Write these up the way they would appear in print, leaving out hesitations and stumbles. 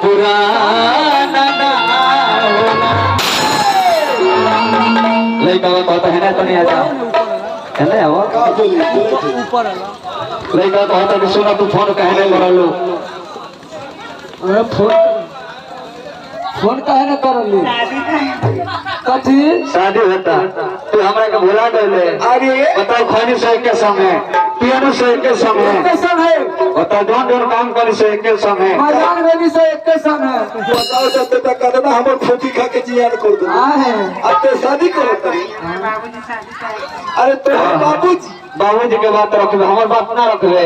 पुराना ना होला। लड़का कहता है ना तो नहीं आता है ना वो ऊपर लड़का कहता कि सुना तू फोन कहे नहीं करलू फोन कहे न करलू कथी शादी होता तू हमरा के भुला गए। अरे बताओ खानी से के समय पियानो से के समय बता जोन काम करी से के समय मजान गनी से के समय बताओ जब तक करना हमर खोटी खा के जियान कर दो। हां है अब तो शादी करो तरी बाबूजी शादी करे। अरे तो बाबूजी के बात रखबे हमर बात ना रखबे।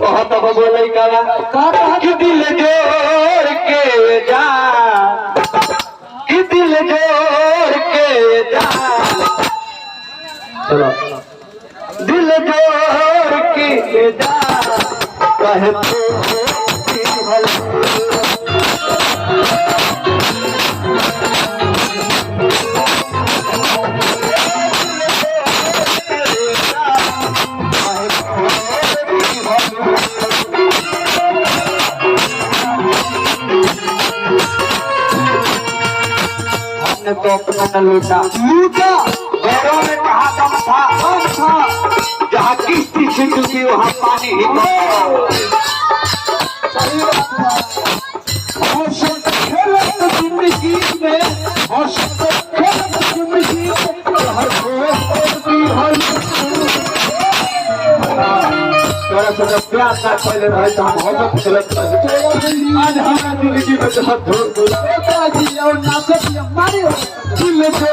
बहुत अब बोले कि दिल जोड़ के जा कि दिल जोड़ के जा चलो दिल जोड़ के जा कहे तो अपना लूटा घरों में कहा दम था जहाँ किस्ती से चुकी वहाँ पानी ही जिंदगी में और जिंदगी प्यार का पहले रहे तो हम बहुत गलत आज हमारा जिंदगी में बहुत धूल और नाचत मारे दिल को